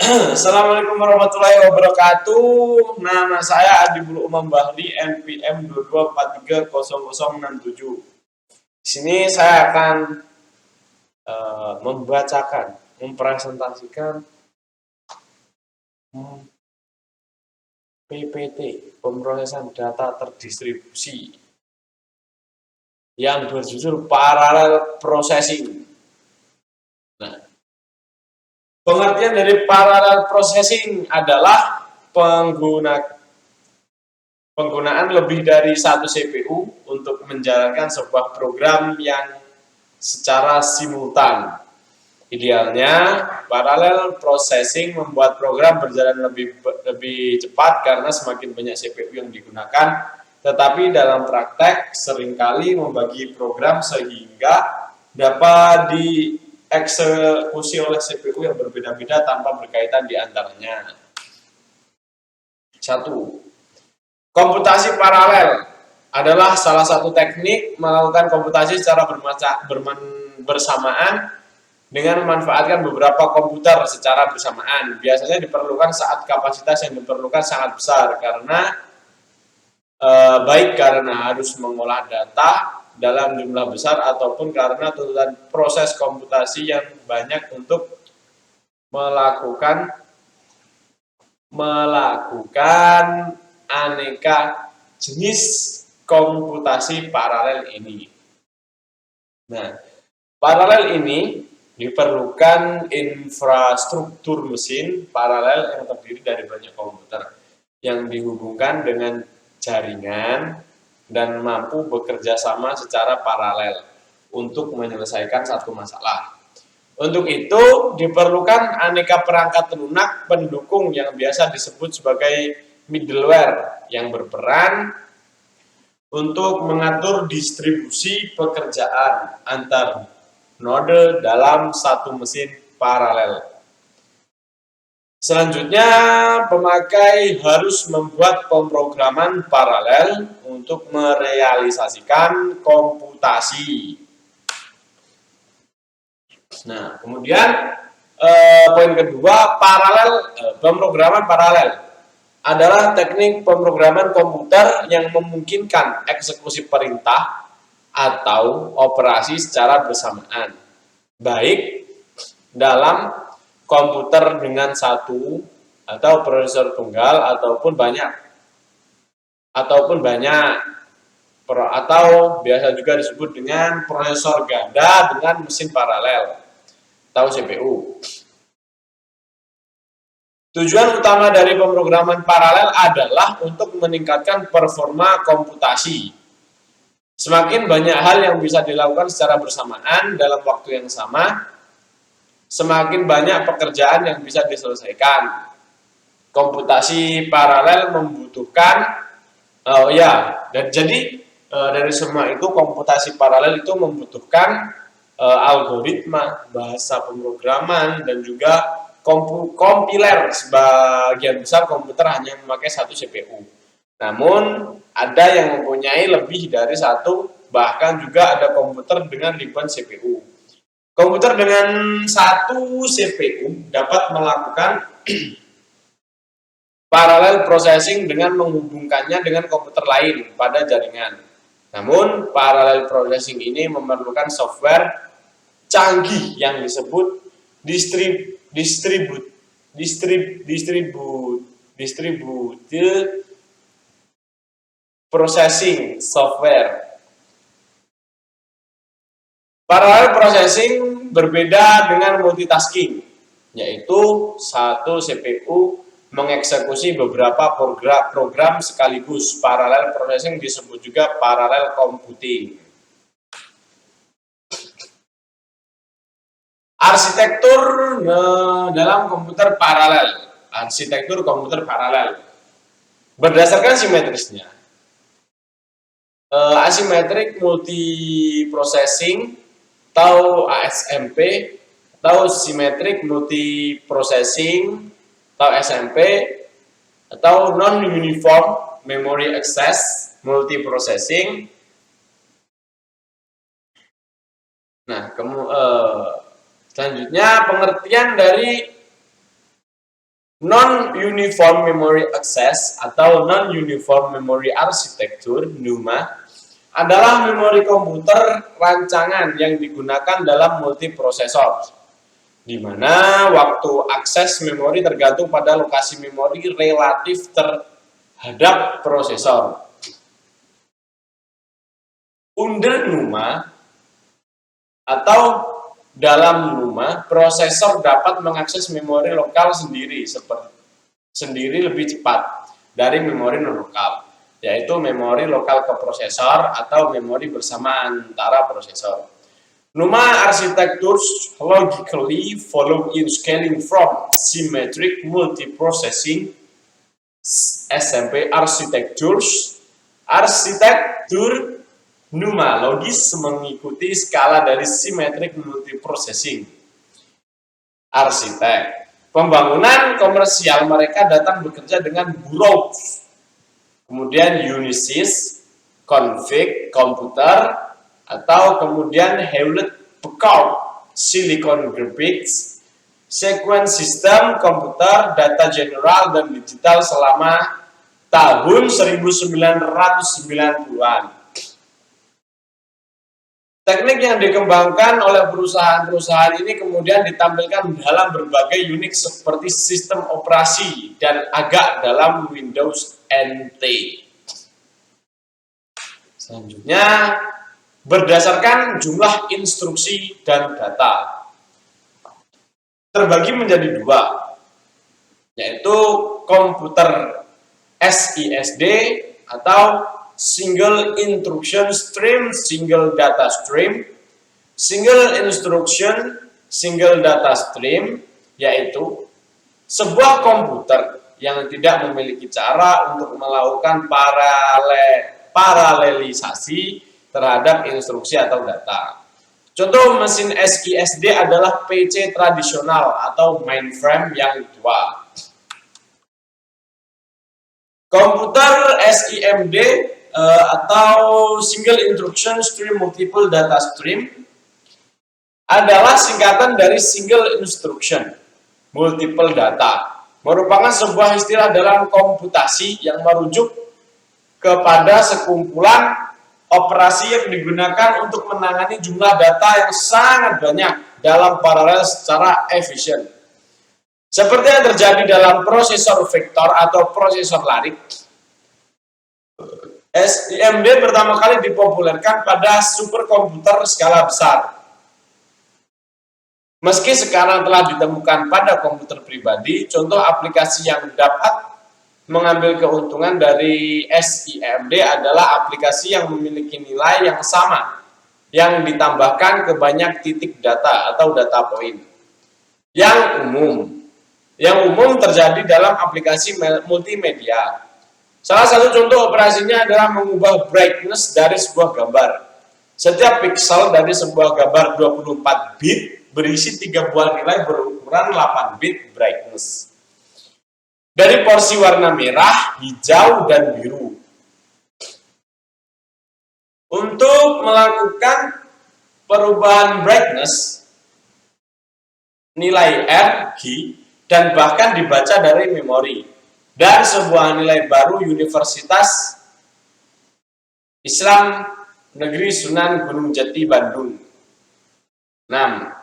Assalamualaikum warahmatullahi wabarakatuh. Nama saya Adibul Umam Bahri, NPM 22430067. Di sini saya akan membacakan, mempresentasikan PPT, pemrosesan data terdistribusi, yang berjudul Parallel Processing. Nah, pengertian dari parallel processing adalah penggunaan lebih dari satu CPU untuk menjalankan sebuah program yang secara simultan. Idealnya, parallel processing membuat program berjalan lebih cepat karena semakin banyak CPU yang digunakan, tetapi dalam praktek seringkali membagi program sehingga dapat dieksekusi oleh CPU yang berbeda-beda tanpa berkaitan di antaranya. 1. Komputasi paralel adalah salah satu teknik melakukan komputasi secara bersamaan dengan memanfaatkan beberapa komputer secara bersamaan. Biasanya diperlukan saat kapasitas yang diperlukan sangat besar baik karena harus mengolah data dalam jumlah besar ataupun karena tuntutan proses komputasi yang banyak untuk melakukan aneka jenis komputasi paralel ini. Nah, paralel ini diperlukan infrastruktur mesin paralel yang terdiri dari banyak komputer yang dihubungkan dengan jaringan dan mampu bekerja sama secara paralel untuk menyelesaikan satu masalah. Untuk itu diperlukan aneka perangkat lunak pendukung yang biasa disebut sebagai middleware yang berperan untuk mengatur distribusi pekerjaan antar node dalam satu mesin paralel. Selanjutnya, pemakai harus membuat pemrograman paralel untuk merealisasikan komputasi. Nah, kemudian poin kedua, pemrograman paralel adalah teknik pemrograman komputer yang memungkinkan eksekusi perintah atau operasi secara bersamaan, baik dalam komputer dengan satu atau prosesor tunggal ataupun banyak atau biasa juga disebut dengan prosesor ganda dengan mesin paralel atau CPU. Tujuan utama dari pemrograman paralel adalah untuk meningkatkan performa komputasi. Semakin banyak hal yang bisa dilakukan secara bersamaan dalam waktu yang sama, semakin banyak pekerjaan yang bisa diselesaikan. Komputasi paralel membutuhkan, dari semua itu komputasi paralel itu membutuhkan algoritma, bahasa pemrograman, dan juga kompiler. Sebagian besar komputer hanya memakai satu CPU. Namun, ada yang mempunyai lebih dari satu, bahkan juga ada komputer dengan ribuan CPU. Komputer dengan satu CPU dapat melakukan parallel processing dengan menghubungkannya dengan komputer lain pada jaringan. Namun, parallel processing ini memerlukan software canggih yang disebut distributed processing software. Parallel processing berbeda dengan multitasking, yaitu satu CPU mengeksekusi beberapa program sekaligus. Parallel processing disebut juga parallel computing. Arsitektur dalam komputer paralel. Arsitektur komputer paralel. Berdasarkan simetrisnya. Asymmetric multiprocessing atau ASMP, atau symmetric multiprocessing atau SMP, atau non-uniform memory access multiprocessing. Nah, selanjutnya pengertian dari Non-Uniform Memory Access atau Non-Uniform Memory Architecture (NUMA) adalah memori komputer rancangan yang digunakan dalam multiprosesor, di mana waktu akses memori tergantung pada lokasi memori relatif terhadap prosesor. Under NUMA atau dalam NUMA, prosesor dapat mengakses memori lokal sendiri lebih cepat dari memori non-lokal, yaitu memori lokal ke prosesor atau memori bersama antara prosesor. NUMA architectures logically follow in scaling from symmetric multiprocessing SMP architectures. Arsitektur NUMA logis mengikuti skala dari symmetric multiprocessing. Arsitek. Pembangunan komersial mereka datang bekerja dengan Burroughs, kemudian Unisys, Config Computer, atau kemudian Hewlett-Packard, Silicon Graphics, Sequence System, Computer, Data General, dan Digital selama tahun 1990-an. Teknik yang dikembangkan oleh perusahaan-perusahaan ini kemudian ditampilkan dalam berbagai Unix seperti sistem operasi dan agak dalam Windows NT. Selanjutnya, berdasarkan jumlah instruksi dan data, terbagi menjadi dua, yaitu komputer SISD atau Single Instruction Stream, Single Data Stream. Single Instruction, Single Data Stream, yaitu sebuah komputer yang tidak memiliki cara untuk melakukan paralelisasi terhadap instruksi atau data. Contoh mesin SISD adalah PC tradisional atau mainframe yang tua. Komputer SIMD atau Single Instruction Stream Multiple Data Stream adalah singkatan dari Single Instruction Multiple Data, merupakan sebuah istilah dalam komputasi yang merujuk kepada sekumpulan operasi yang digunakan untuk menangani jumlah data yang sangat banyak dalam paralel secara efisien. Seperti yang terjadi dalam prosesor vektor atau prosesor larik, SIMD pertama kali dipopulerkan pada superkomputer skala besar. Meski sekarang telah ditemukan pada komputer pribadi, contoh aplikasi yang dapat mengambil keuntungan dari SIMD adalah aplikasi yang memiliki nilai yang sama, yang ditambahkan ke banyak titik data atau data point. Yang umum terjadi dalam aplikasi multimedia. Salah satu contoh operasinya adalah mengubah brightness dari sebuah gambar. Setiap pixel dari sebuah gambar 24 bit berisi 3 buah nilai berukuran 8 bit brightness. Dari porsi warna merah, hijau, dan biru. Untuk melakukan perubahan brightness, nilai R, G, dan bahkan dibaca dari memori. Dan sebuah nilai baru Universitas Islam Negeri Sunan Gunung Jati, Bandung. 6.